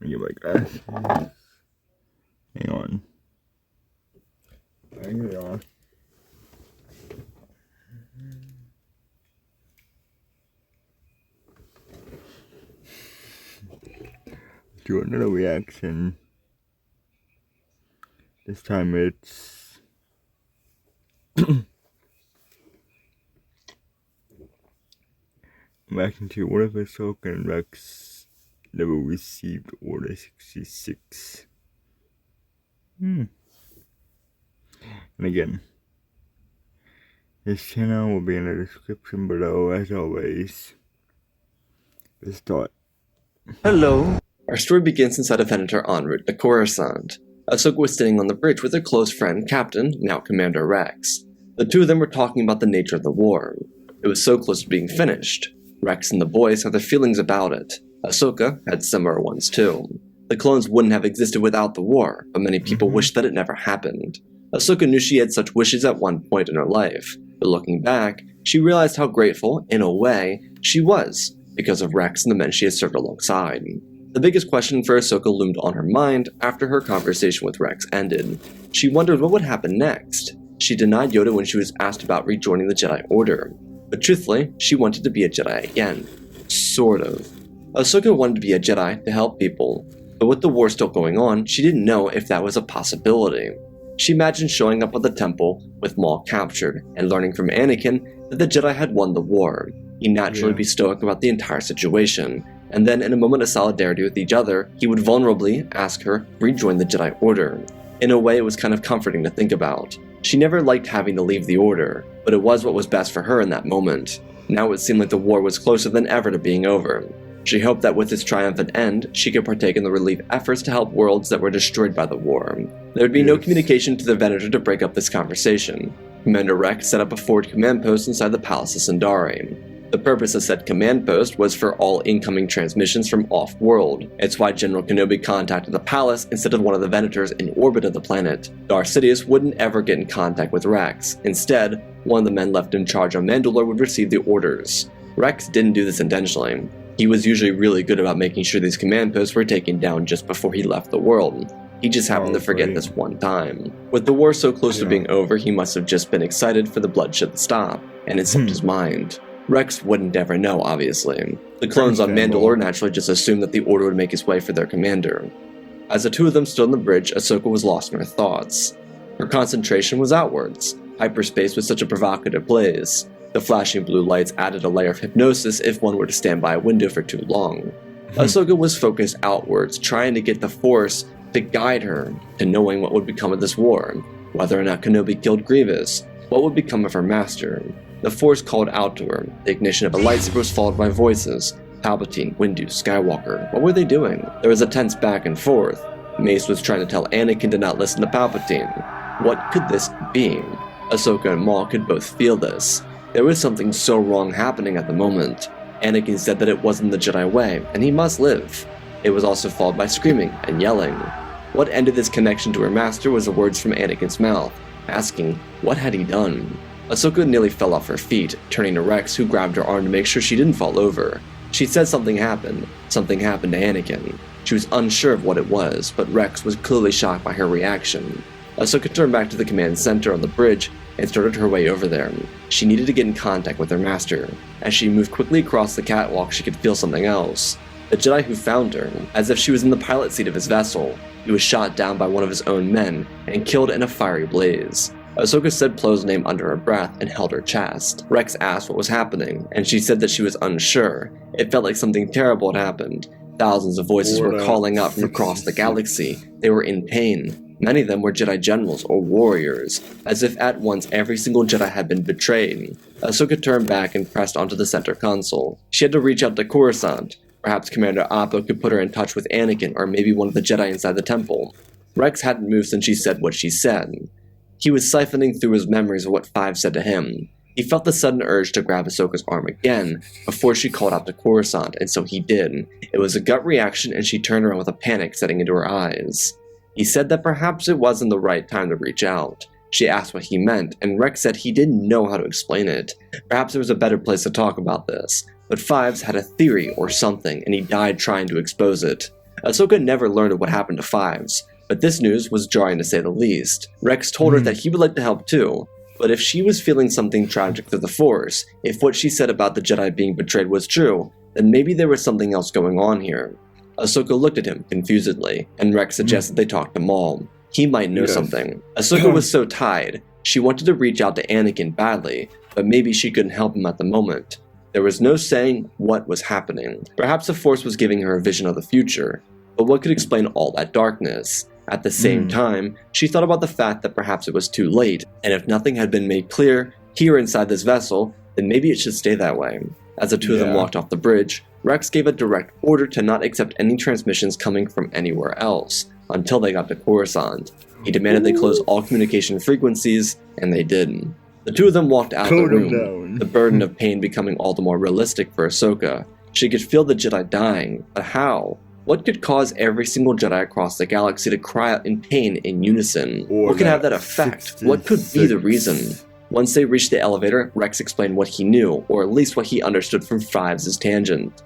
Let me get my glasses. Hang on. Hang it on. Do another reaction. This time it's reaction to what if Ahsoka and Rex never received Order 66? And again, this channel will be in the description below as always. Let's start. Hello. Our story begins inside of Venator en route to Coruscant. Ahsoka was sitting on the bridge with her close friend, Captain, now Commander Rex. The two of them were talking about the nature of the war. It was so close to being finished. Rex and the boys had their feelings about it. Ahsoka had similar ones too. The clones wouldn't have existed without the war, but many people wished that it never happened. Ahsoka knew she had such wishes at one point in her life, but looking back, she realized how grateful, in a way, she was, because of Rex and the men she had served alongside. The biggest question for Ahsoka loomed on her mind after her conversation with Rex ended. She wondered what would happen next. She denied Yoda when she was asked about rejoining the Jedi Order, but truthfully, she wanted to be a Jedi again. Sort of. Ahsoka wanted to be a Jedi to help people, but with the war still going on, she didn't know if that was a possibility. She imagined showing up at the temple with Maul captured and learning from Anakin that the Jedi had won the war. He'd naturally be stoic about the entire situation, and then in a moment of solidarity with each other, he would vulnerably ask her to rejoin the Jedi Order. In a way, it was kind of comforting to think about. She never liked having to leave the Order, but it was what was best for her in that moment. Now it seemed like the war was closer than ever to being over. She hoped that with its triumphant end, she could partake in the relief efforts to help worlds that were destroyed by the war. There would be no communication to the Venator to break up this conversation. Commander Rex set up a forward command post inside the Palace of Sundari. The purpose of said command post was for all incoming transmissions from off-world. It's why General Kenobi contacted the palace instead of one of the Venators in orbit of the planet. Darth Sidious wouldn't ever get in contact with Rex. Instead, one of the men left in charge on Mandalore would receive the orders. Rex didn't do this intentionally. He was usually really good about making sure these command posts were taken down just before he left the world. He just happened to forget this one time. With the war so close to being over, he must have just been excited for the bloodshed to stop, and it slipped his mind. Rex wouldn't ever know, obviously. The clones on Mandalore naturally just assumed that the Order would make its way for their commander. As the two of them stood on the bridge, Ahsoka was lost in her thoughts. Her concentration was outwards. Hyperspace was such a provocative place. The flashing blue lights added a layer of hypnosis if one were to stand by a window for too long. Ahsoka was focused outwards, trying to get the Force to guide her to knowing what would become of this war, whether or not Kenobi killed Grievous, what would become of her master. The Force called out to her. The ignition of a lightsaber was followed by voices. Palpatine, Windu, Skywalker. What were they doing? There was a tense back and forth. Mace was trying to tell Anakin to not listen to Palpatine. What could this be? Ahsoka and Maul could both feel this. There was something so wrong happening at the moment. Anakin said that it wasn't the Jedi way, and he must live. It was also followed by screaming and yelling. What ended this connection to her master was the words from Anakin's mouth, asking, what had he done? Ahsoka nearly fell off her feet, turning to Rex, who grabbed her arm to make sure she didn't fall over. She said something happened to Anakin. She was unsure of what it was, but Rex was clearly shocked by her reaction. Ahsoka turned back to the command center on the bridge and started her way over there. She needed to get in contact with her master. As she moved quickly across the catwalk, she could feel something else. The Jedi who found her, as if she was in the pilot seat of his vessel. He was shot down by one of his own men and killed in a fiery blaze. Ahsoka said Plo's name under her breath and held her chest. Rex asked what was happening, and she said that she was unsure. It felt like something terrible had happened. Thousands of voices were calling out from across the galaxy. They were in pain. Many of them were Jedi generals or warriors, as if at once every single Jedi had been betrayed. Ahsoka turned back and pressed onto the center console. She had to reach out to Coruscant. Perhaps Commander Appa could put her in touch with Anakin or maybe one of the Jedi inside the temple. Rex hadn't moved since she said what she said. He was siphoning through his memories of what Five said to him. He felt the sudden urge to grab Ahsoka's arm again before she called out to Coruscant, and so he did. It was a gut reaction, and she turned around with a panic setting into her eyes. He said that perhaps it wasn't the right time to reach out. She asked what he meant, and Rex said he didn't know how to explain it. Perhaps there was a better place to talk about this. But Fives had a theory or something, and he died trying to expose it. Ahsoka never learned of what happened to Fives, but this news was jarring to say the least. Rex told her that he would like to help too, but if she was feeling something tragic through the Force, if what she said about the Jedi being betrayed was true, then maybe there was something else going on here. Ahsoka looked at him confusedly, and Rex suggested they talk to Maul. He might know something. Ahsoka was so tied, she wanted to reach out to Anakin badly, but maybe she couldn't help him at the moment. There was no saying what was happening. Perhaps the Force was giving her a vision of the future, but what could explain all that darkness? At the same time, she thought about the fact that perhaps it was too late, and if nothing had been made clear here inside this vessel, then maybe it should stay that way. As the two of them walked off the bridge, Rex gave a direct order to not accept any transmissions coming from anywhere else, until they got to Coruscant. He demanded they close all communication frequencies, and they did. The two of them walked out of the room, the burden of pain becoming all the more realistic for Ahsoka. She could feel the Jedi dying, but how? What could cause every single Jedi across the galaxy to cry out in pain in unison? What could have that effect? What could be the reason? Once they reached the elevator, Rex explained what he knew, or at least what he understood from Fives' tangent.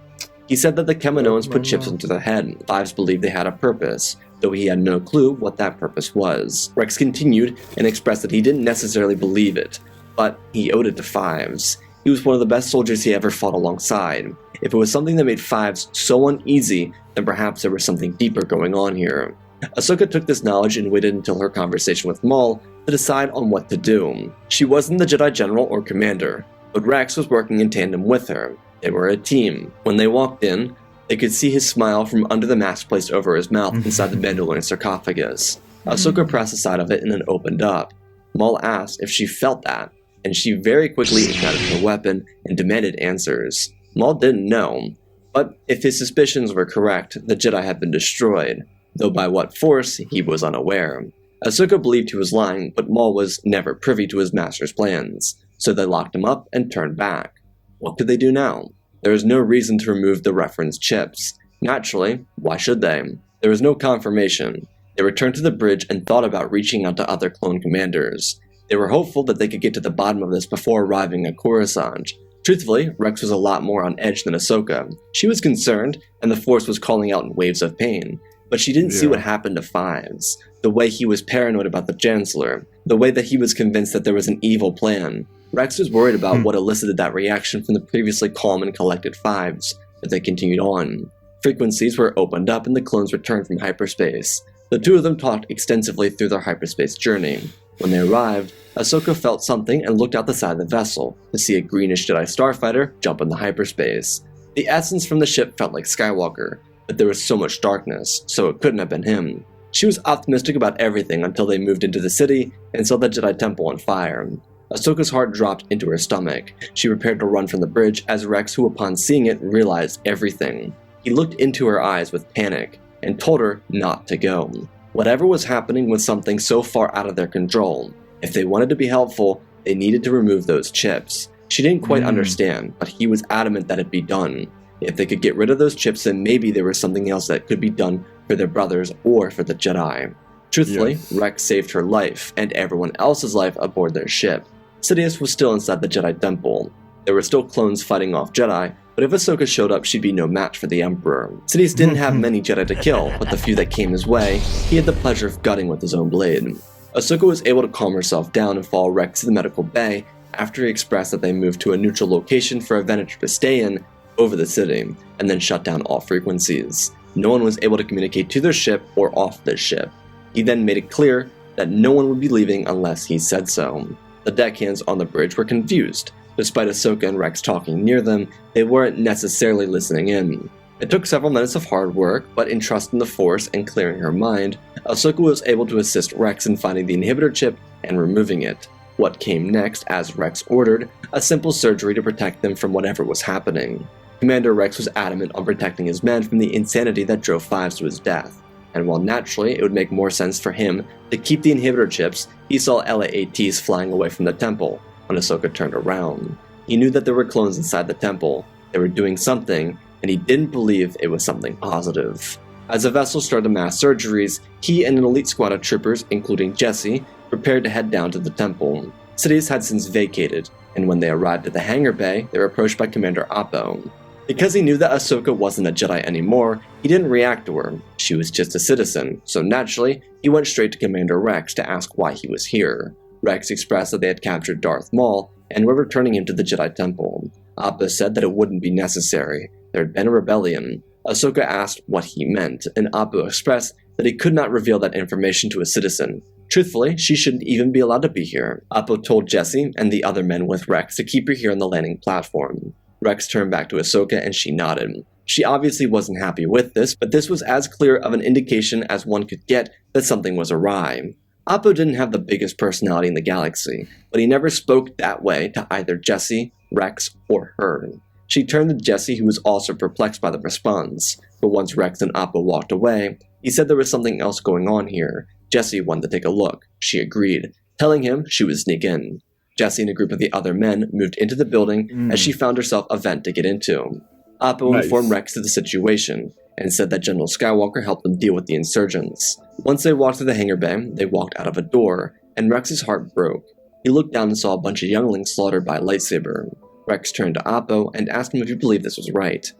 He said that the Kaminoans put chips into their head. Fives believed they had a purpose, though he had no clue what that purpose was. Rex continued and expressed that he didn't necessarily believe it, but he owed it to Fives. He was one of the best soldiers he ever fought alongside. If it was something that made Fives so uneasy, then perhaps there was something deeper going on here. Ahsoka took this knowledge and waited until her conversation with Maul to decide on what to do. She wasn't the Jedi General or Commander, but Rex was working in tandem with her. They were a team. When they walked in, they could see his smile from under the mask placed over his mouth inside the Mandalorian sarcophagus. Ahsoka pressed the side of it and it opened up. Maul asked if she felt that, and she very quickly ignited her weapon and demanded answers. Maul didn't know, but if his suspicions were correct, the Jedi had been destroyed, though by what force he was unaware. Ahsoka believed he was lying, but Maul was never privy to his master's plans, so they locked him up and turned back. What could they do now? There was no reason to remove the reference chips. Naturally, why should they? There was no confirmation. They returned to the bridge and thought about reaching out to other clone commanders. They were hopeful that they could get to the bottom of this before arriving at Coruscant. Truthfully, Rex was a lot more on edge than Ahsoka. She was concerned, and the Force was calling out in waves of pain. But she didn't see what happened to Fives. The way he was paranoid about the Chancellor. The way that he was convinced that there was an evil plan. Rex was worried about what elicited that reaction from the previously calm and collected Fives, but they continued on. Frequencies were opened up and the clones returned from hyperspace. The two of them talked extensively through their hyperspace journey. When they arrived, Ahsoka felt something and looked out the side of the vessel to see a greenish Jedi starfighter jump into hyperspace. The essence from the ship felt like Skywalker, but there was so much darkness, so it couldn't have been him. She was optimistic about everything until they moved into the city and saw the Jedi Temple on fire. Ahsoka's heart dropped into her stomach. She prepared to run from the bridge as Rex, who upon seeing it, realized everything. He looked into her eyes with panic and told her not to go. Whatever was happening was something so far out of their control. If they wanted to be helpful, they needed to remove those chips. She didn't quite understand, but he was adamant that it be done. If they could get rid of those chips, then maybe there was something else that could be done for their brothers or for the Jedi. Truthfully, Rex saved her life and everyone else's life aboard their ship. Sidious was still inside the Jedi Temple. There were still clones fighting off Jedi, but if Ahsoka showed up, she'd be no match for the Emperor. Sidious didn't have many Jedi to kill, but the few that came his way, he had the pleasure of gutting with his own blade. Ahsoka was able to calm herself down and follow Rex to the medical bay after he expressed that they moved to a neutral location for a Venator to stay in over the city, and then shut down all frequencies. No one was able to communicate to their ship or off their ship. He then made it clear that no one would be leaving unless he said so. The deckhands on the bridge were confused. Despite Ahsoka and Rex talking near them, they weren't necessarily listening in. It took several minutes of hard work, but in trusting the Force and clearing her mind, Ahsoka was able to assist Rex in finding the inhibitor chip and removing it. What came next, as Rex ordered, a simple surgery to protect them from whatever was happening. Commander Rex was adamant on protecting his men from the insanity that drove Fives to his death, and while naturally it would make more sense for him to keep the inhibitor chips, he saw LA-ATs flying away from the temple when Ahsoka turned around. He knew that there were clones inside the temple. They were doing something, and he didn't believe it was something positive. As the vessel started mass surgeries, he and an elite squad of troopers, including Jesse, prepared to head down to the temple. Sidious had since vacated, and when they arrived at the hangar bay, they were approached by Commander Oppo. Because he knew that Ahsoka wasn't a Jedi anymore, he didn't react to her. She was just a citizen, so naturally, he went straight to Commander Rex to ask why he was here. Rex expressed that they had captured Darth Maul and were returning him to the Jedi Temple. Appa said that it wouldn't be necessary. There had been a rebellion. Ahsoka asked what he meant, and Appa expressed that he could not reveal that information to a citizen. Truthfully, she shouldn't even be allowed to be here. Appa told Jesse and the other men with Rex to keep her here on the landing platform. Rex turned back to Ahsoka and she nodded. She obviously wasn't happy with this, but this was as clear of an indication as one could get that something was awry. Appa didn't have the biggest personality in the galaxy, but he never spoke that way to either Jesse, Rex, or her. She turned to Jesse, who was also perplexed by the response, but once Rex and Appa walked away, he said there was something else going on here. Jesse wanted to take a look. She agreed, telling him she would sneak in. Jesse and a group of the other men moved into the building as she found herself a vent to get into. Appa informed Rex of the situation and said that General Skywalker helped them deal with the insurgents. Once they walked through the hangar bay, they walked out of a door, and Rex's heart broke. He looked down and saw a bunch of younglings slaughtered by a lightsaber. Rex turned to Appa and asked him if he believed this was right.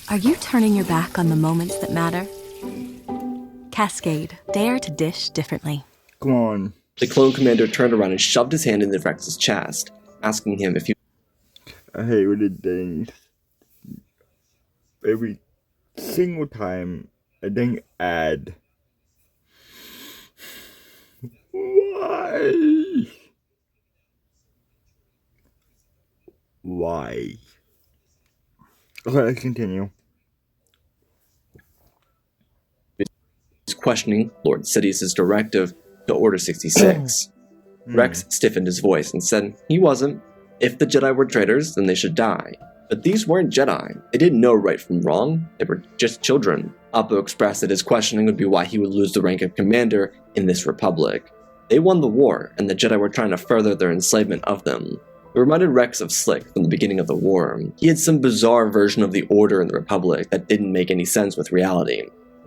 Are you turning your back on the moments that matter? Cascade. Dare to dish differently. Come on. The clone commander turned around and shoved his hand into Rex's chest, asking him if he... I hate when it things. Every single time a dang ad. Why? Why? Okay, let's continue. He's questioning Lord Sidious's directive to Order 66. Rex stiffened his voice and said he wasn't. If the Jedi were traitors, then they should die. But these weren't Jedi. They didn't know right from wrong. They were just children. Appa expressed that his questioning would be why he would lose the rank of commander in this republic. They won the war, and the Jedi were trying to further their enslavement of them. It reminded Rex of Slick from the beginning of the war. He had some bizarre version of the Order in the Republic that didn't make any sense with reality.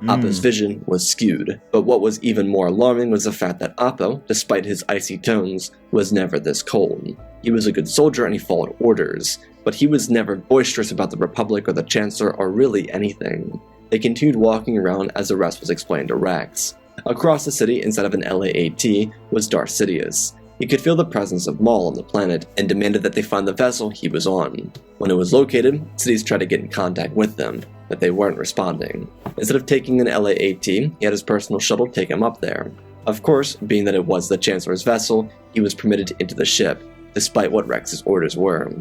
Appa's vision was skewed, but what was even more alarming was the fact that Appa, despite his icy tones, was never this cold. He was a good soldier and he followed orders, but he was never boisterous about the Republic or the Chancellor or really anything. They continued walking around as the rest was explained to Rex. Across the city, inside of an LAAT, was Darth Sidious. He could feel the presence of Maul on the planet and demanded that they find the vessel he was on. When it was located, Sidious tried to get in contact with them, but they weren't responding. Instead of taking an LAAT, he had his personal shuttle take him up there. Of course, being that it was the Chancellor's vessel, he was permitted into the ship, despite what Rex's orders were.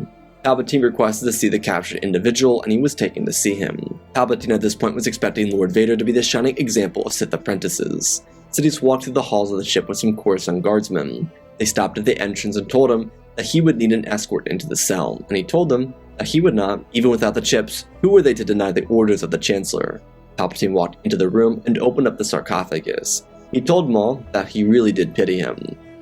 Palpatine requested to see the captured individual, and he was taken to see him. Palpatine at this point was expecting Lord Vader to be the shining example of Sith apprentices. Sidious walked through the halls of the ship with some Coruscant guardsmen. They stopped at the entrance and told him that he would need an escort into the cell, and he told them that he would not, even without the chips. Who were they to deny the orders of the Chancellor? Palpatine walked into the room and opened up the sarcophagus. He told Maul that he really did pity him.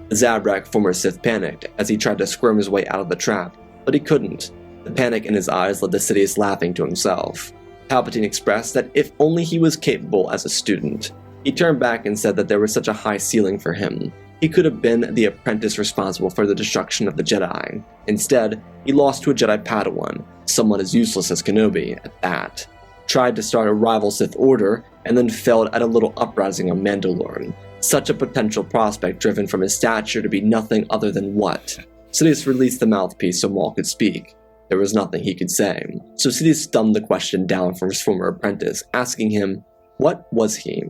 The Zabrak, former Sith, panicked as he tried to squirm his way out of the trap, but he couldn't. The panic in his eyes led to Sidious laughing to himself. Palpatine expressed that if only he was capable as a student. He turned back and said that there was such a high ceiling for him. He could have been the apprentice responsible for the destruction of the Jedi. Instead, he lost to a Jedi Padawan, someone as useless as Kenobi at that. Tried to start a rival Sith order, and then failed at a little uprising on Mandalore. Such a potential prospect driven from his stature to be nothing other than what? Sidious released the mouthpiece so Maul could speak. There was nothing he could say, so Sidious dumbed the question down from his former apprentice, asking him, what was he?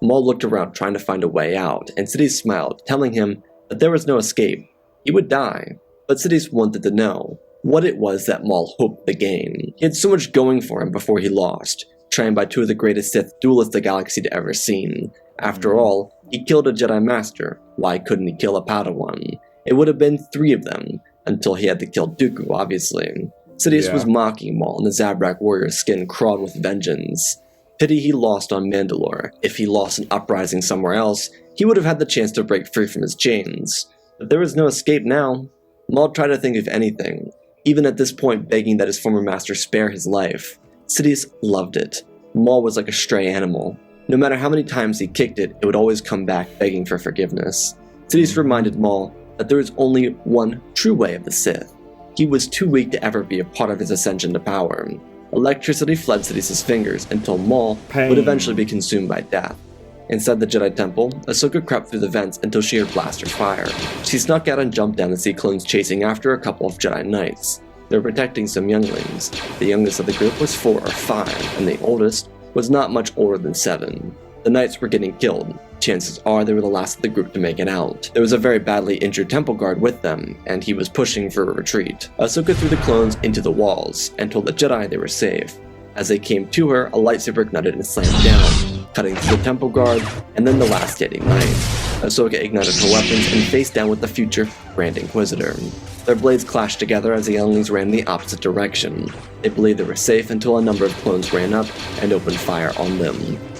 Maul looked around trying to find a way out, and Sidious smiled, telling him that there was no escape. He would die, but Sidious wanted to know what it was that Maul hoped to gain. He had so much going for him before he lost, trained by two of the greatest Sith duelists the galaxy had ever seen. After all, he killed a Jedi Master. Why couldn't he kill a Padawan? It would have been 3 of them, until he had to kill Dooku, obviously. Sidious was mocking Maul, and the Zabrak warrior's skin crawled with vengeance. Pity he lost on Mandalore. If he lost an uprising somewhere else, he would have had the chance to break free from his chains. But there was no escape now. Maul tried to think of anything, even at this point begging that his former master spare his life. Sidious loved it. Maul was like a stray animal. No matter how many times he kicked it, it would always come back begging for forgiveness. Sidious reminded Maul that there is only one true way of the Sith. he was too weak to ever be a part of his ascension to power. Electricity fled Sidious's fingers until Maul would eventually be consumed by death. Inside the Jedi Temple, Ahsoka crept through the vents until she heard blasters fire. She snuck out and jumped down to see clones chasing after a couple of Jedi Knights. They were protecting some younglings. The youngest of the group was 4 or 5, and the oldest was not much older than 7. The Knights were getting killed. Chances are they were the last of the group to make it out. There was a very badly injured temple guard with them, and he was pushing for a retreat. Ahsoka threw the clones into the walls and told the Jedi they were safe. As they came to her, a lightsaber ignited and slammed down, cutting through the temple guard and then the last Jedi Knight. Ahsoka ignited her weapons and faced down with the future Grand Inquisitor. Their blades clashed together as the younglings ran in the opposite direction. They believed they were safe until a number of clones ran up and opened fire on them.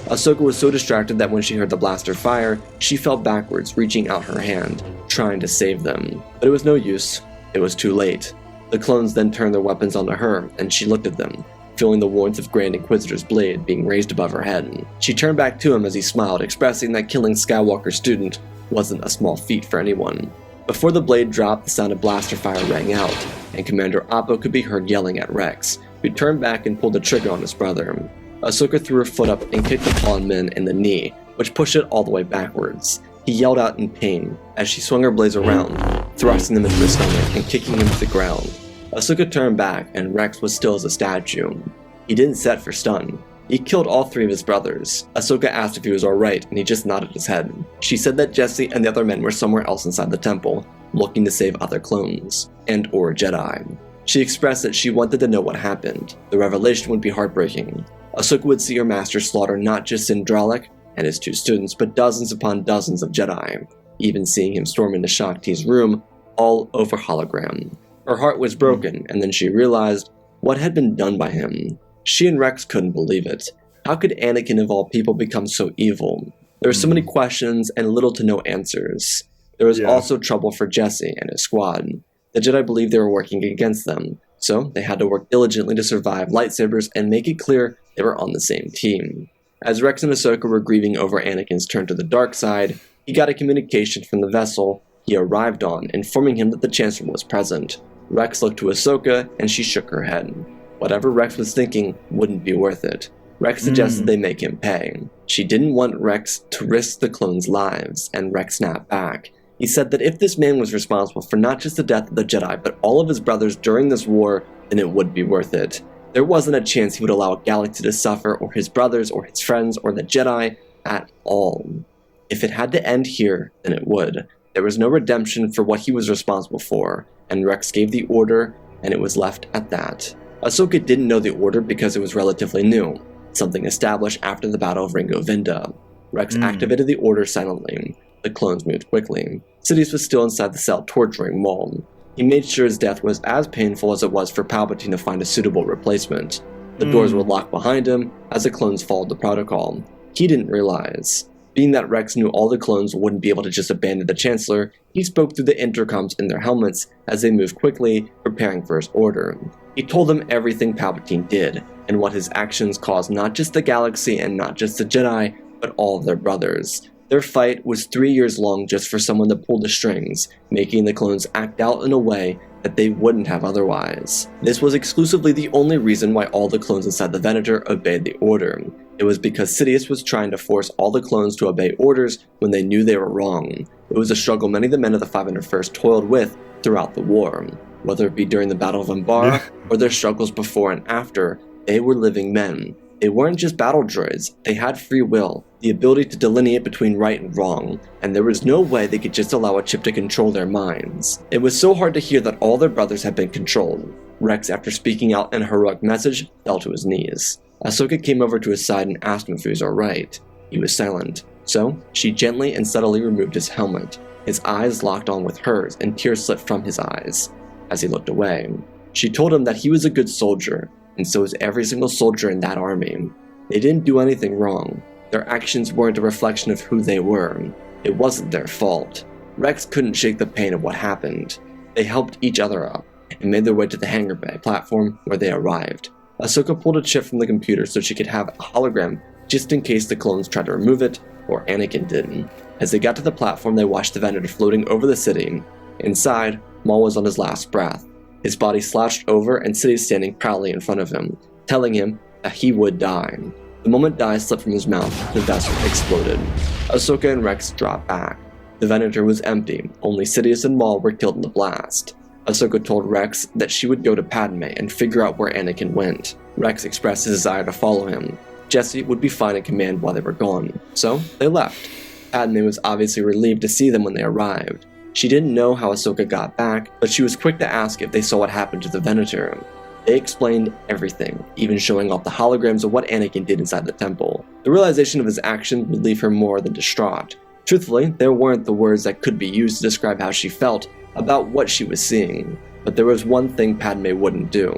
Ahsoka was so distracted that when she heard the blaster fire, she fell backwards, reaching out her hand, trying to save them. But it was no use. It was too late. The clones then turned their weapons onto her, and she looked at them, feeling the warmth of Grand Inquisitor's blade being raised above her head. She turned back to him as he smiled, expressing that killing Skywalker's student wasn't a small feat for anyone. Before the blade dropped, the sound of blaster fire rang out, and Commander Appo could be heard yelling at Rex, who turned back and pulled the trigger on his brother. Ahsoka threw her foot up and kicked the fallen man in the knee, which pushed it all the way backwards. He yelled out in pain as she swung her blades around, thrusting them into his stomach and kicking him to the ground. Ahsoka turned back, and Rex was still as a statue. He didn't set for stun. He killed all 3 of his brothers. Ahsoka asked if he was alright, and he just nodded his head. She said that Jesse and the other men were somewhere else inside the temple, looking to save other clones, and or Jedi. She expressed that she wanted to know what happened. The revelation would be heartbreaking. Ahsoka would see her master slaughter not just Sindralik and his 2 students, but dozens upon dozens of Jedi, even seeing him storm into Shaak Ti's room, all over hologram. Her heart was broken, and then she realized what had been done by him. She and Rex couldn't believe it. How could Anakin of all people become so evil? There were so many questions and little to no answers. There was also trouble for Jesse and his squad. The Jedi believed they were working against them, so they had to work diligently to survive lightsabers and make it clear they were on the same team. As Rex and Ahsoka were grieving over Anakin's turn to the dark side, he got a communication from the vessel he arrived on, informing him that the Chancellor was present. Rex looked to Ahsoka, and she shook her head. Whatever Rex was thinking wouldn't be worth it. Rex suggested they make him pay. She didn't want Rex to risk the clones' lives, and Rex snapped back. He said that if this man was responsible for not just the death of the Jedi, but all of his brothers during this war, then it would be worth it. There wasn't a chance he would allow a galaxy to suffer, or his brothers, or his friends, or the Jedi at all. If it had to end here, then it would. There was no redemption for what he was responsible for, and Rex gave the order, and it was left at that. Ahsoka didn't know the order because it was relatively new, something established after the Battle of Ringo Vinda. Rex activated the order silently. The clones moved quickly. Sidious was still inside the cell torturing Maul. He made sure his death was as painful as it was for Palpatine to find a suitable replacement. The doors were locked behind him as the clones followed the protocol. He didn't realize. Being that Rex knew all the clones wouldn't be able to just abandon the Chancellor, he spoke through the intercoms in their helmets as they moved quickly, preparing for his order. He told them everything Palpatine did, and what his actions caused not just the galaxy and not just the Jedi, but all of their brothers. Their fight was 3 years long just for someone to pull the strings, making the clones act out in a way that they wouldn't have otherwise. This was exclusively the only reason why all the clones inside the Venator obeyed the order. It was because Sidious was trying to force all the clones to obey orders when they knew they were wrong. It was a struggle many of the men of the 501st toiled with throughout the war. Whether it be during the Battle of Umbara or their struggles before and after, they were living men. They weren't just battle droids, they had free will, the ability to delineate between right and wrong, and there was no way they could just allow a chip to control their minds. It was so hard to hear that all their brothers had been controlled. Rex, after speaking out in a heroic message, fell to his knees. Ahsoka came over to his side and asked him if he was alright. He was silent, so she gently and subtly removed his helmet. His eyes locked on with hers, and tears slipped from his eyes as he looked away. She told him that he was a good soldier, and so was every single soldier in that army. They didn't do anything wrong. Their actions weren't a reflection of who they were. It wasn't their fault. Rex couldn't shake the pain of what happened. They helped each other up, and made their way to the hangar bay platform where they arrived. Ahsoka pulled a chip from the computer so she could have a hologram just in case the clones tried to remove it, or Anakin didn't. As they got to the platform, they watched the Venator floating over the city. Inside, Maul was on his last breath. his body slouched over and Sidious standing proudly in front of him, telling him that he would die. The moment dye slipped from his mouth, the vessel exploded. Ahsoka and Rex dropped back. The Venator was empty, only Sidious and Maul were killed in the blast. Ahsoka told Rex that she would go to Padme and figure out where Anakin went. Rex expressed his desire to follow him. Jesse would be fine in command while they were gone, so they left. Padme was obviously relieved to see them when they arrived. She didn't know how Ahsoka got back, but she was quick to ask if they saw what happened to the Venator. They explained everything, even showing off the holograms of what Anakin did inside the temple. The realization of his action would leave her more than distraught. Truthfully, there weren't the words that could be used to describe how she felt about what she was seeing. But there was one thing Padme wouldn't do.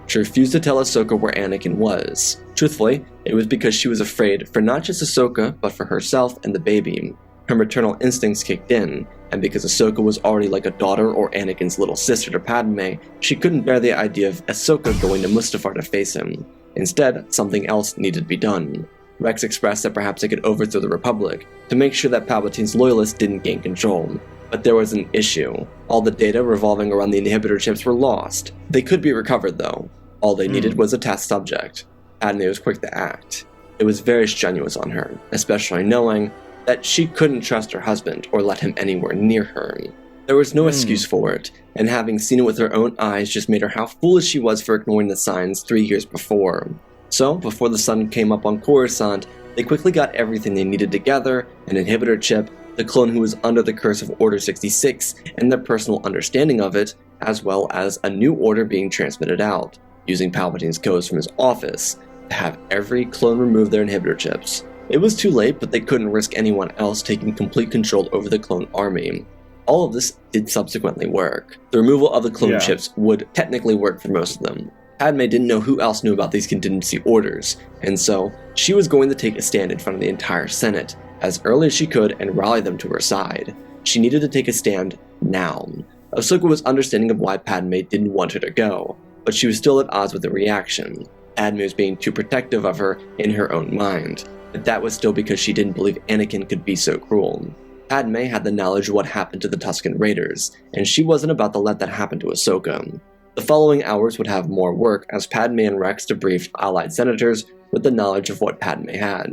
She refused to tell Ahsoka where Anakin was. Truthfully, it was because she was afraid for not just Ahsoka, but for herself and the baby. Her maternal instincts kicked in, and because Ahsoka was already like a daughter or Anakin's little sister to Padme, she couldn't bear the idea of Ahsoka going to Mustafar to face him. Instead, something else needed to be done. Rex expressed that perhaps they could overthrow the Republic, to make sure that Palpatine's loyalists didn't gain control. But there was an issue. All the data revolving around the inhibitor chips were lost. They could be recovered though. All they needed was a test subject. Padme was quick to act. It was very strenuous on her, especially knowing that she couldn't trust her husband or let him anywhere near her. There was no excuse for it, and having seen it with her own eyes just made her how foolish she was for ignoring the signs 3 years before. So, before the sun came up on Coruscant, they quickly got everything they needed together: an inhibitor chip, the clone who was under the curse of Order 66, and their personal understanding of it, as well as a new order being transmitted out, using Palpatine's codes from his office, to have every clone remove their inhibitor chips. It was too late, but they couldn't risk anyone else taking complete control over the clone army. All of this did subsequently work. The removal of the clone chips would technically work for most of them. Padme didn't know who else knew about these contingency orders, and so she was going to take a stand in front of the entire Senate as early as she could and rally them to her side. She needed to take a stand now. Ahsoka was understanding of why Padme didn't want her to go, but she was still at odds with the reaction. Padme was being too protective of her in her own mind, but that was still because she didn't believe Anakin could be so cruel. Padme had the knowledge of what happened to the Tusken Raiders, and she wasn't about to let that happen to Ahsoka. The following hours would have more work as Padme and Rex debriefed allied senators with the knowledge of what Padme had.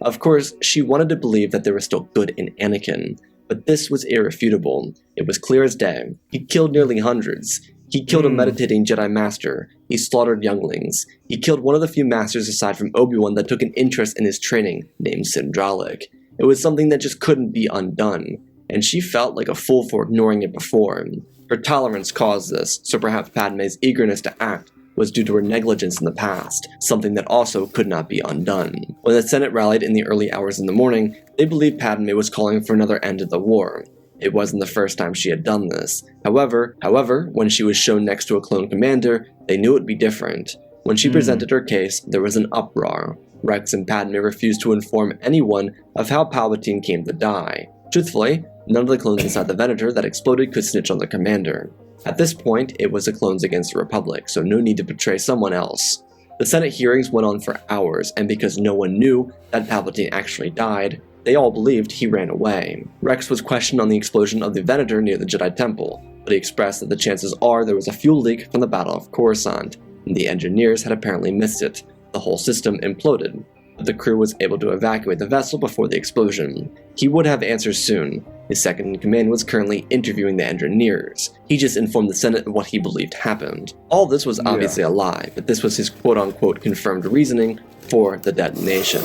Of course, she wanted to believe that there was still good in Anakin, but this was irrefutable. It was clear as day. He killed nearly hundreds. He killed a meditating Jedi Master. He slaughtered younglings. He killed one of the few masters aside from Obi-Wan that took an interest in his training, named Sindralik. It was something that just couldn't be undone, and she felt like a fool for ignoring it before. Her tolerance caused this, so perhaps Padme's eagerness to act was due to her negligence in the past, something that also could not be undone. When the Senate rallied in the early hours in the morning, they believed Padme was calling for another end to the war. It wasn't the first time she had done this. However, when she was shown next to a clone commander, they knew it would be different. When she presented her case, there was an uproar. Rex and Padme refused to inform anyone of how Palpatine came to die. Truthfully, none of the clones inside the Venator that exploded could snitch on the commander. At this point, it was the clones against the Republic, so no need to betray someone else. The Senate hearings went on for hours, and because no one knew that Palpatine actually died, they all believed he ran away. Rex was questioned on the explosion of the Venator near the Jedi Temple, but he expressed that the chances are there was a fuel leak from the Battle of Coruscant, and the engineers had apparently missed it. The whole system imploded, but the crew was able to evacuate the vessel before the explosion. He would have answers soon. His second-in-command was currently interviewing the engineers. He just informed the Senate of what he believed happened. All this was obviously a lie, but this was his quote-unquote confirmed reasoning for the detonation.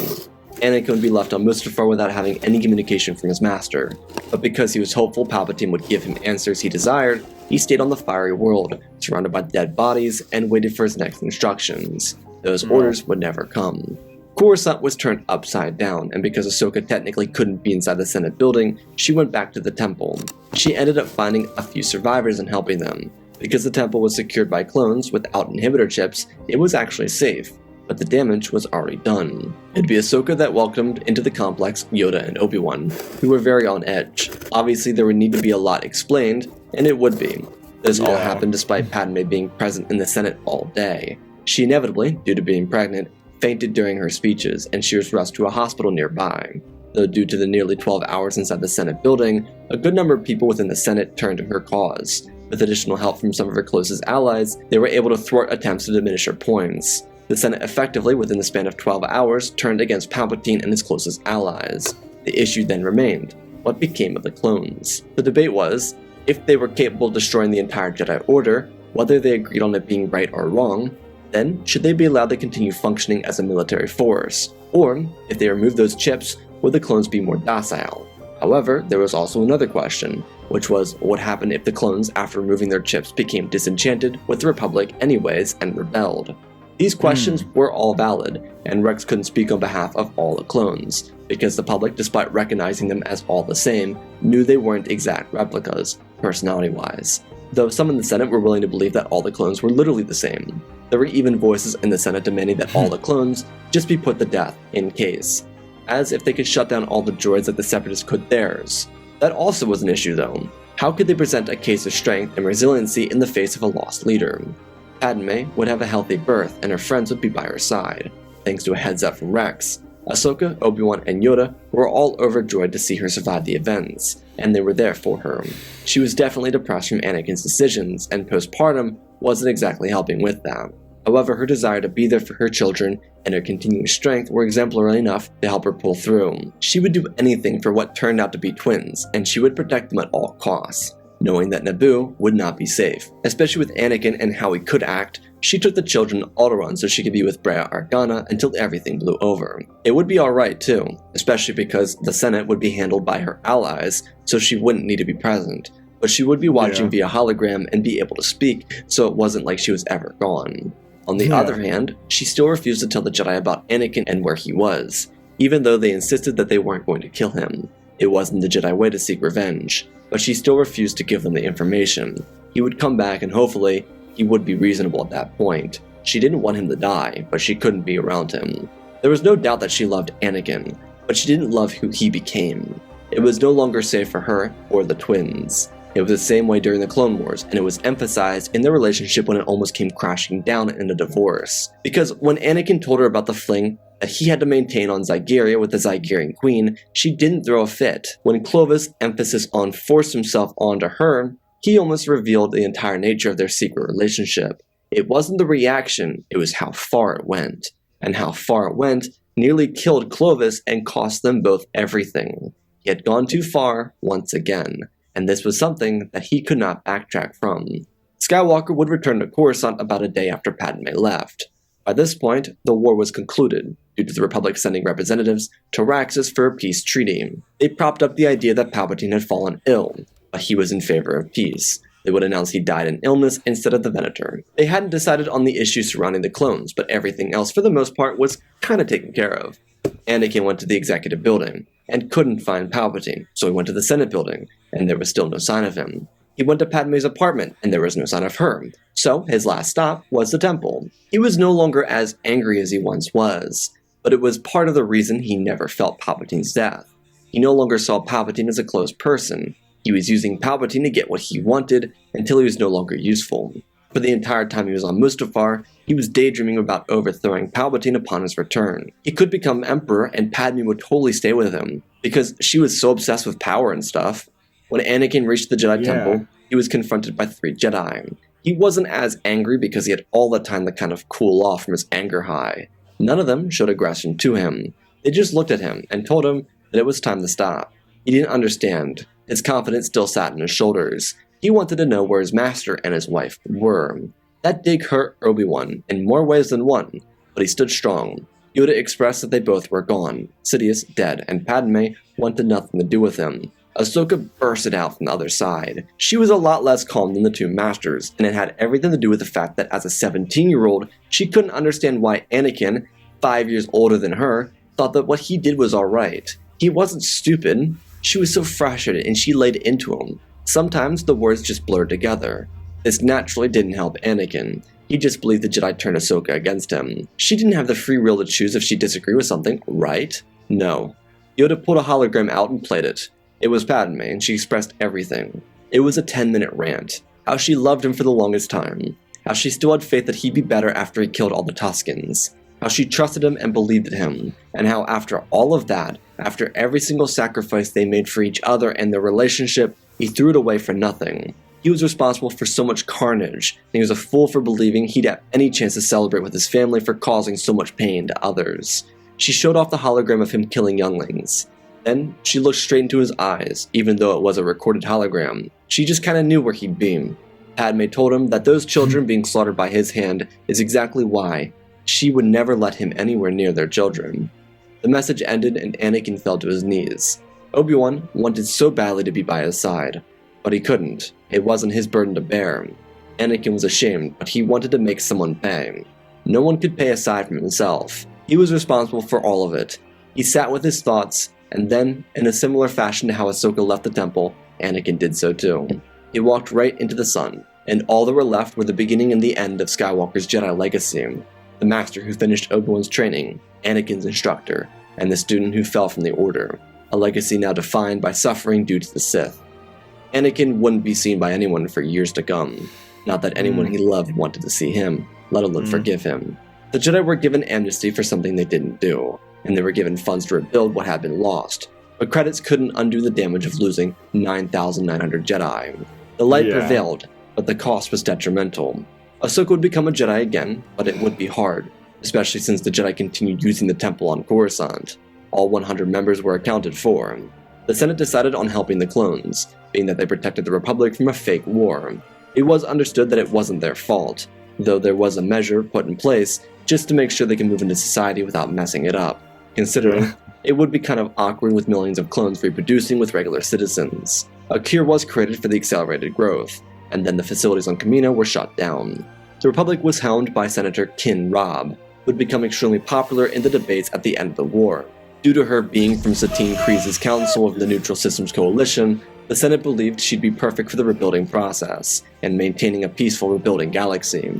Anakin would be left on Mustafar without having any communication from his master, but because he was hopeful Palpatine would give him answers he desired, he stayed on the fiery world, surrounded by dead bodies, and waited for his next instructions. Those orders would never come. Coruscant was turned upside down, and because Ahsoka technically couldn't be inside the Senate building, she went back to the temple. She ended up finding a few survivors and helping them. Because the temple was secured by clones without inhibitor chips, it was actually safe, but the damage was already done. It'd be Ahsoka that welcomed into the complex Yoda and Obi-Wan, who were very on edge. Obviously there would need to be a lot explained, and it would be. This all happened despite Padme being present in the Senate all day. She inevitably, due to being pregnant, fainted during her speeches, and she was rushed to a hospital nearby. Though due to the nearly 12 hours inside the Senate building, a good number of people within the Senate turned to her cause. With additional help from some of her closest allies, they were able to thwart attempts to diminish her points. The Senate effectively, within the span of 12 hours, turned against Palpatine and his closest allies. The issue then remained: what became of the clones? The debate was, if they were capable of destroying the entire Jedi Order, whether they agreed on it being right or wrong, then should they be allowed to continue functioning as a military force? Or, if they removed those chips, would the clones be more docile? However, there was also another question, which was what happened if the clones, after removing their chips, became disenchanted with the Republic anyways and rebelled? These questions were all valid, and Rex couldn't speak on behalf of all the clones, because the public, despite recognizing them as all the same, knew they weren't exact replicas, personality-wise. Though some in the Senate were willing to believe that all the clones were literally the same. There were even voices in the Senate demanding that all the clones just be put to death in case, as if they could shut down all the droids like the Separatists could theirs. That also was an issue though. How could they present a case of strength and resiliency in the face of a lost leader? Padme would have a healthy birth and her friends would be by her side. Thanks to a heads up from Rex, Ahsoka, Obi-Wan, and Yoda were all overjoyed to see her survive the events, and they were there for her. She was definitely depressed from Anakin's decisions, and postpartum wasn't exactly helping with that. However, her desire to be there for her children and her continuing strength were exemplary enough to help her pull through. She would do anything for what turned out to be twins, and she would protect them at all costs. Knowing that Naboo would not be safe, especially with Anakin and how he could act, she took the children on Alderaan so she could be with Breha Organa until everything blew over. It would be alright too, especially because the Senate would be handled by her allies, so she wouldn't need to be present. But she would be watching via hologram and be able to speak, so it wasn't like she was ever gone. On the other hand, she still refused to tell the Jedi about Anakin and where he was, even though they insisted that they weren't going to kill him. It wasn't the Jedi way to seek revenge, but she still refused to give them the information. He would come back and hopefully he would be reasonable at that point. She didn't want him to die, but she couldn't be around him. There was no doubt that she loved Anakin, but she didn't love who he became. It was no longer safe for her or the twins. It was the same way during the Clone Wars, and it was emphasized in their relationship when it almost came crashing down in a divorce. Because when Anakin told her about the fling that he had to maintain on Zygeria with the Zygerian Queen, she didn't throw a fit. When Clovis' emphasis on forced himself onto her, he almost revealed the entire nature of their secret relationship. It wasn't the reaction, it was how far it went. And how far it went nearly killed Clovis and cost them both everything. He had gone too far once again, and this was something that he could not backtrack from. Skywalker would return to Coruscant about a day after Padme left. By this point, the war was concluded, due to the Republic sending representatives to Raxus for a peace treaty. They propped up the idea that Palpatine had fallen ill, but he was in favor of peace. They would announce he died in illness instead of the Venator. They hadn't decided on the issues surrounding the clones, but everything else for the most part was kinda taken care of. Anakin went to the executive building, and couldn't find Palpatine, so he went to the Senate building, and there was still no sign of him. He went to Padme's apartment, and there was no sign of her, so his last stop was the temple. He was no longer as angry as he once was, but it was part of the reason he never felt Palpatine's death. He no longer saw Palpatine as a close person. He was using Palpatine to get what he wanted until he was no longer useful. For the entire time he was on Mustafar, he was daydreaming about overthrowing Palpatine upon his return. He could become Emperor and Padme would totally stay with him, because she was so obsessed with power and stuff. When Anakin reached the Jedi Temple, he was confronted by 3 Jedi. He wasn't as angry because he had all the time to kind of cool off from his anger high. None of them showed aggression to him. They just looked at him and told him that it was time to stop. He didn't understand. His confidence still sat on his shoulders. He wanted to know where his master and his wife were. That dig hurt Obi-Wan in more ways than one, but he stood strong. Yoda expressed that they both were gone, Sidious dead, and Padme wanted nothing to do with him. Ahsoka bursted out from the other side. She was a lot less calm than the 2 masters, and it had everything to do with the fact that as a 17-year-old, she couldn't understand why Anakin, 5 years older than her, thought that what he did was alright. He wasn't stupid. She was so frustrated and she laid into him. Sometimes the words just blurred together. This naturally didn't help Anakin. He just believed the Jedi turned Ahsoka against him. She didn't have the free will to choose if she disagreed with something, right? No. Yoda pulled a hologram out and played it. It was Padme, and she expressed everything. It was a 10-minute rant. How she loved him for the longest time. How she still had faith that he'd be better after he killed all the Tuskens. How she trusted him and believed in him. And how after all of that, after every single sacrifice they made for each other and their relationship, he threw it away for nothing. He was responsible for so much carnage, and he was a fool for believing he'd have any chance to celebrate with his family for causing so much pain to others. She showed off the hologram of him killing younglings. Then, she looked straight into his eyes, even though it was a recorded hologram. She just kinda knew where he'd be. Padme told him that those children being slaughtered by his hand is exactly why she would never let him anywhere near their children. The message ended and Anakin fell to his knees. Obi-Wan wanted so badly to be by his side, but he couldn't. It wasn't his burden to bear. Anakin was ashamed, but he wanted to make someone pay. No one could pay aside from himself. He was responsible for all of it. He sat with his thoughts, and then, in a similar fashion to how Ahsoka left the temple, Anakin did so too. He walked right into the sun, and all that were left were the beginning and the end of Skywalker's Jedi legacy. The master who finished Obi-Wan's training, Anakin's instructor, and the student who fell from the Order. A legacy now defined by suffering due to the Sith. Anakin wouldn't be seen by anyone for years to come. Not that anyone he loved wanted to see him, let alone forgive him. The Jedi were given amnesty for something they didn't do, and they were given funds to rebuild what had been lost. But credits couldn't undo the damage of losing 9,900 Jedi. The light prevailed, but the cost was detrimental. Ahsoka would become a Jedi again, but it would be hard, especially since the Jedi continued using the temple on Coruscant. All 100 members were accounted for. The Senate decided on helping the clones, being that they protected the Republic from a fake war. It was understood that it wasn't their fault, though there was a measure put in place just to make sure they can move into society without messing it up, considering it would be kind of awkward with millions of clones reproducing with regular citizens. A cure was created for the accelerated growth, and then the facilities on Kamino were shut down. The Republic was helmed by Senator Kin Robb, who would become extremely popular in the debates at the end of the war. Due to her being from Satine Kryze's Council of the Neutral Systems Coalition, the Senate believed she'd be perfect for the rebuilding process, and maintaining a peaceful rebuilding galaxy.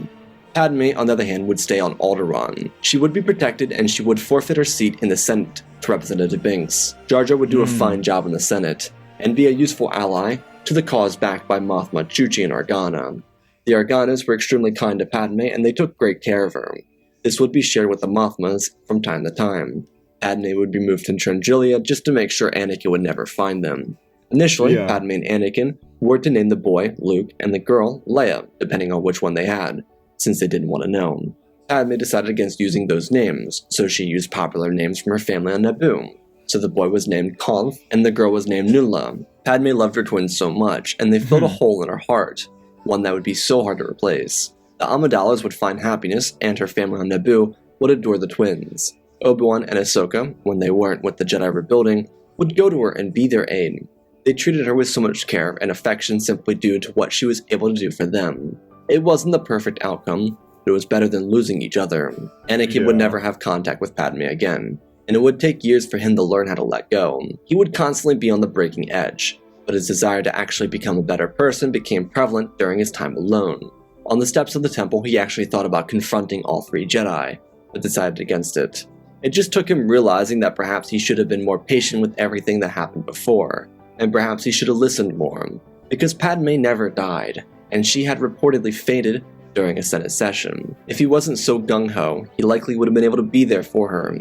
Padme, on the other hand, would stay on Alderaan. She would be protected and she would forfeit her seat in the Senate to Representative Binks. Jar Jar would do a fine job in the Senate, and be a useful ally to the cause backed by Mothma, Chuchi, and Organa. The Organas were extremely kind to Padme and they took great care of her. This would be shared with the Mothmas from time to time. Padme would be moved to Trangilia just to make sure Anakin would never find them. Initially, Padme and Anakin were to name the boy Luke and the girl Leia, depending on which one they had, since they didn't want to know. Padme decided against using those names, so she used popular names from her family on Naboo. So the boy was named Kalv, and the girl was named Nulla. Padme loved her twins so much, and they filled a hole in her heart, one that would be so hard to replace. The Amidala's would find happiness, and her family on Naboo would adore the twins. Obi-Wan and Ahsoka, when they weren't with the Jedi rebuilding, would go to her and be their aid. They treated her with so much care and affection simply due to what she was able to do for them. It wasn't the perfect outcome, but it was better than losing each other. Anakin would never have contact with Padme again, and it would take years for him to learn how to let go. He would constantly be on the breaking edge, but his desire to actually become a better person became prevalent during his time alone. On the steps of the temple, he actually thought about confronting all three Jedi, but decided against it. It just took him realizing that perhaps he should have been more patient with everything that happened before, and perhaps he should have listened more, because Padme never died, and she had reportedly fainted during a Senate session. If he wasn't so gung-ho, he likely would have been able to be there for her.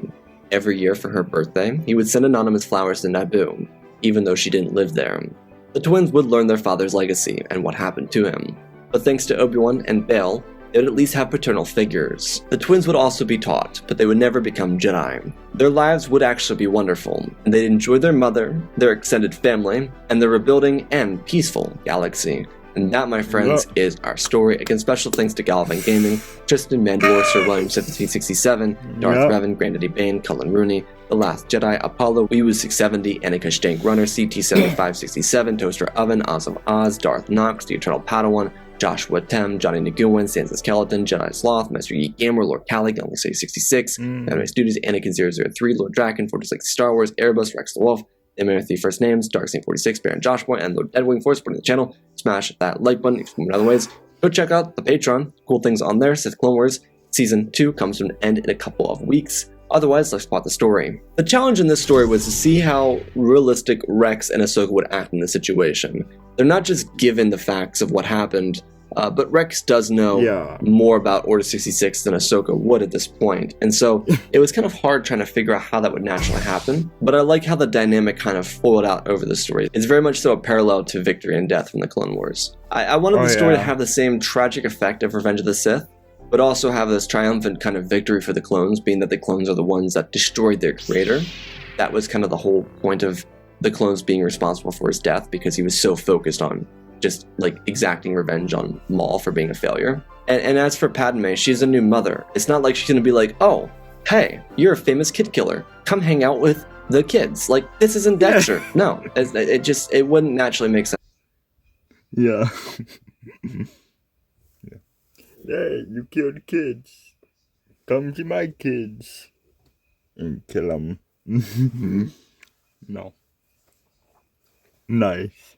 Every year for her birthday, he would send anonymous flowers to Naboo, even though she didn't live there. The twins would learn their father's legacy and what happened to him, but thanks to Obi-Wan and Bail, they would at least have paternal figures. The twins would also be taught, but they would never become Jedi. Their lives would actually be wonderful, and they'd enjoy their mother, their extended family, and their rebuilding and peaceful galaxy. And that, my friends, is our story. Again, special thanks to Galvan Gaming, Tristan Mandor, Sir William 1567, Darth Revan, Granddaddy Bane, Cullen Rooney, The Last Jedi, Apollo, Weewoo 670, Annika Stank Runner, CT7567, Toaster Oven, Awesome Oz, Darth Knox, The Eternal Padawan, Joshua Tem, Johnny Nguyen, Sansa Skeleton, Jedi Sloth, Master Geek Gamer, Lord Cali, Galaxy 66, Anime Studios, Anakin 003, Lord Draken, Fortress Like Star Wars, Erebus, Rex the Wolf, the American 3 First Names, Darksaint 46, Baron Joshua, and Lord Deadwing for supporting the channel. Smash that like button, explain in other ways. Go check out the Patreon, cool things on there. Sith Clone Wars Season 2 comes to an end in a couple of weeks. Otherwise, let's plot the story. The challenge in this story was to see how realistic Rex and Ahsoka would act in this situation. They're not just given the facts of what happened But Rex does know more about Order 66 than Ahsoka would at this point, and so it was kind of hard trying to figure out how that would naturally happen. But I like how the dynamic kind of foiled out over the story. It's very much so a parallel to Victory and Death from the Clone Wars. I wanted the story to have the same tragic effect of Revenge of the Sith, but also have this triumphant kind of victory for the clones, being that the clones are the ones that destroyed their creator. That was kind of the whole point of the clones being responsible for his death, because he was so focused on just like exacting revenge on Maul for being a failure. And as for Padme, she's a new mother. It's not like she's gonna be like, oh, hey, you're a famous kid killer. Come hang out with the kids. Like, this isn't Dexter. No, it wouldn't naturally make sense. Yeah. Hey, you killed kids. Come to my kids. And kill them. No. Nice.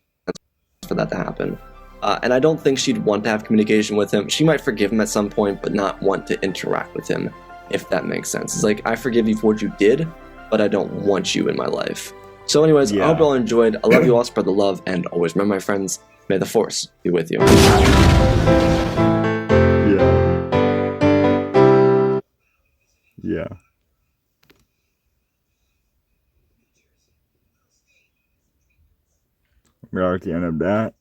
For that to happen. And I don't think she'd want to have communication with him. She might forgive him at some point, but not want to interact with him, if that makes sense. It's like, I forgive you for what you did, but I don't want you in my life. So anyways, I hope you all enjoyed. I love you all, spread the love, and always remember, my friends, may the Force be with you. Yeah. We're at the end of that.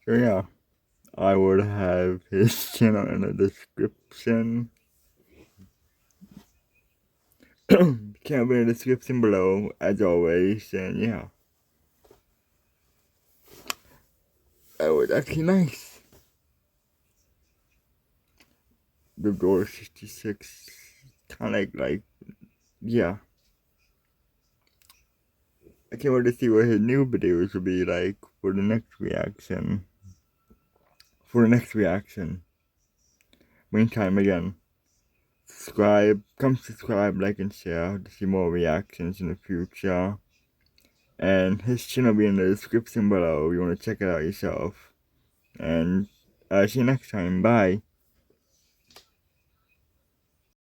So yeah, I would have his channel in the description. Channel in the description below, as always, and yeah. That was actually nice. The Door 66, kind of like, yeah. I can't wait to see what his new videos will be like for the next reaction. Meantime, again, come subscribe, like, and share to see more reactions in the future. And his channel will be in the description below if you want to check it out yourself. And see you next time. Bye.